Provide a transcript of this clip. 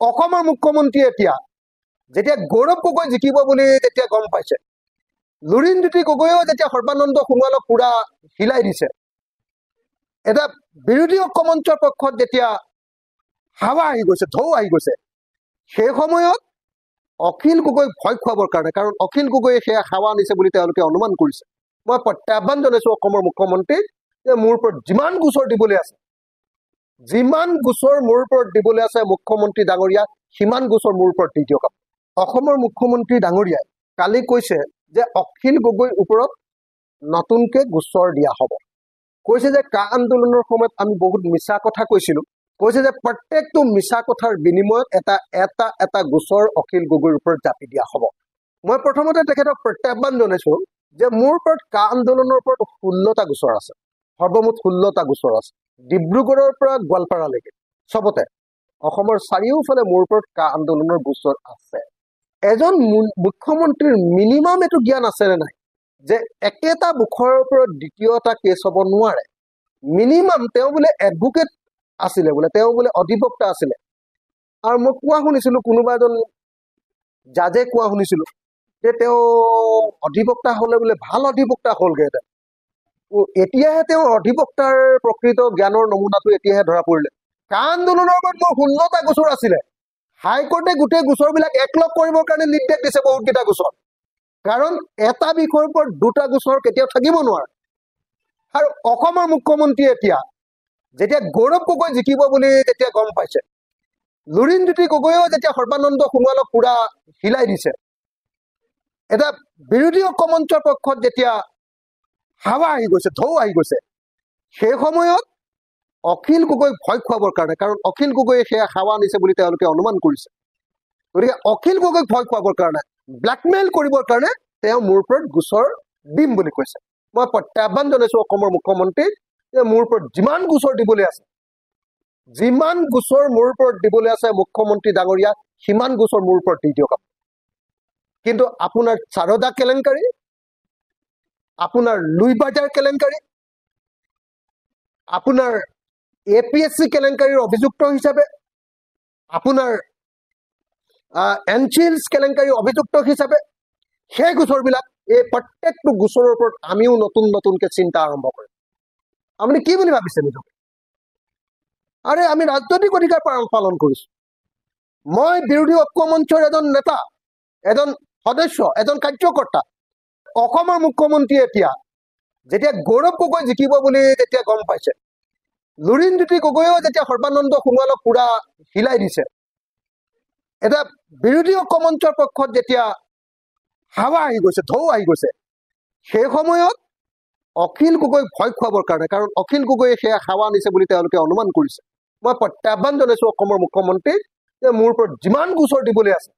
অসমৰ মুখ্যমন্ত্ৰীয়ে এতিয়া যেতিয়া গৌৰৱ গগৈ জিকিব বুলি যেতিয়া গম পাইছে, লুৰিণজ্যোতি গগৈয়েও যেতিয়া সৰ্বানন্দ সোণোৱালক পুৰা হিলাই দিছে, এটা বিৰোধী ঐক্যমঞ্চৰ পক্ষত যেতিয়া হাৱা আহি গৈছে, ঢৌ আহি গৈছে, সেই সময়ত অখিল গগৈক ভয় খুৱাবৰ কাৰণে, কাৰণ অখিল গগৈয়ে সেয়া হাৱা আনিছে বুলি তেওঁলোকে অনুমান কৰিছে। মই প্ৰত্যাহ্বান জনাইছো অসমৰ মুখ্যমন্ত্ৰীক যে মোৰ ওপৰত যিমান গোচৰ দিবলৈ আছে, যিমান গোচৰ মোৰ ওপৰত দিবলৈ আছে মুখ্যমন্ত্ৰী ডাঙৰীয়া, সিমান গোচৰ মোৰ ওপৰত দি দিয়ক। অসমৰ মুখ্যমন্ত্ৰী ডাঙৰীয়াই কালি কৈছে যে অখিল গগৈৰ ওপৰত নতুনকে গোচৰ দিয়া হ'ব। কৈছে যে কা আন্দোলনৰ সময়ত আমি বহুত মিছা কথা কৈছিলো, কৈছে যে প্ৰত্যেকটো মিছা কথাৰ বিনিময়ত এটা এটা এটা গোচৰ অখিল গগৈৰ ওপৰত জাপি দিয়া হ'ব। মই প্ৰথমতে তেখেতক প্ৰত্যাহ্বান জনাইছো যে মোৰ ওপৰত কা আন্দোলনৰ ওপৰত 16টা গোচৰ আছে, সৰ্বমুঠ 16টা গোচৰ আছে, ডিব্ৰুগড়ৰ পৰা গোৱালপাৰালৈকে চবতে অসমৰ চাৰিওফালে মোৰ ওপৰত কা আন্দোলনৰ গোচৰ আছে। এজন মুখ্যমন্ত্ৰীৰ মিনিমাম এইটো জ্ঞান আছে নে নাই যে একেটা বুখৰ ওপৰত দ্বিতীয়টা কেছ হ'ব নোৱাৰে। মিনিমাম তেওঁ বোলে এডভোকেট আছিলে, বোলে তেওঁ বোলে অধিবক্তা আছিলে, আৰু মই কোৱা শুনিছিলো, কোনোবা এজন জাজে কোৱা শুনিছিলো যে তেওঁ অধিবক্তা হলে বোলে ভাল অধিবক্তা হ'লগেহেঁতেন। এতিয়াহে তেওঁৰ অধিবক্তাৰ প্ৰকৃত জ্ঞানৰ নমুনাটো এতিয়াহে ধৰা পৰিলে। কা আন্দোলনৰ ওপৰত মোৰ 16টা গোচৰ আছিলে, হাইকোৰ্টে গোটেই গোচৰবিলাক একলগ কৰিবৰ কাৰণে নিৰ্দেশ দিছে বহুতকেইটা গোচৰ, কাৰণ এটা বিষয়ৰ ওপৰত দুটা গোচৰ কেতিয়াও থাকিব নোৱাৰে। আৰু অসমৰ মুখ্যমন্ত্ৰীয়ে এতিয়া যেতিয়া গৌৰৱ গগৈ জিকিব বুলি যেতিয়া গম পাইছে, লুৰিণজ্যোতি গগৈয়েও যেতিয়া সৰ্বানন্দ সোণোৱালক পুৰা হিলাই দিছে, এটা বিৰোধী ঐক্যমঞ্চৰ পক্ষত যেতিয়া হাৱা আহি গৈছে, ঢৌ আহি গৈছে, সেই সময়ত অখিল গগৈক ভয় খুৱাবৰ কাৰণে, কাৰণ অখিল গগৈয়ে সেয়া হাৱা আনিছে বুলি তেওঁলোকে অনুমান কৰিছে, গতিকে অখিল গগৈক ভয় খুৱাবৰ কাৰণে, ব্লেকমেইল কৰিবৰ কাৰণে তেওঁ মোৰ ওপৰত গোচৰ দিম বুলি কৈছে। মই প্ৰত্যাহ্বান জনাইছো অসমৰ মুখ্যমন্ত্ৰীক যে মোৰ ওপৰত যিমান গোচৰ দিবলৈ আছে, যিমান গোচৰ মোৰ ওপৰত দিবলৈ আছে মুখ্যমন্ত্ৰী ডাঙৰীয়া, সিমান গোচৰ মোৰ ওপৰত দি দিয়ক। কিন্তু আপোনাৰ চাৰদা কেলেংকাৰী, আপোনাৰ লুইবাজাৰ কেলেংকাৰী, আপোনাৰ APSC কেলেংকাৰীৰ অভিযুক্ত হিচাপে, আপোনাৰ এনচিলছ কেলেংকাৰীৰ অভিযুক্ত হিচাপে, সেই গোচৰবিলাক, এই প্ৰত্যেকটো গোচৰৰ ওপৰত আমিও নতুন নতুনকে চিন্তা আৰম্ভ কৰিম। আপুনি কি বুলি ভাবিছে নিজকে? আৰে আমি ৰাজনৈতিক অধিকাৰ পালন কৰিছো। মই বিৰোধী ঐক্যমঞ্চৰ এজন নেতা, এজন সদস্য, এজন কাৰ্যকৰ্তা। অসমৰ মুখ্যমন্ত্ৰীয়ে এতিয়া যেতিয়া গৌৰৱ গগৈ জিকিব বুলি যেতিয়া গম পাইছে, লুৰিণজ্যোতি গগৈয়েও যেতিয়া সৰ্বানন্দ সোণোৱালক পুৰা হিলাই দিছে, এটা বিৰোধী ঐক্যমঞ্চৰ পক্ষত যেতিয়া হাৱা আহি গৈছে, ঢৌ আহি গৈছে, সেই সময়ত অখিল গগৈক ভয় খুৱাবৰ কাৰণে, কাৰণ অখিল গগৈয়ে সেয়া হাৱা আনিছে বুলি তেওঁলোকে অনুমান কৰিছে। মই প্ৰত্যাহ্বান জনাইছো অসমৰ মুখ্যমন্ত্ৰীক যে মোৰ ওপৰত যিমান গোচৰ দিবলৈ আছে,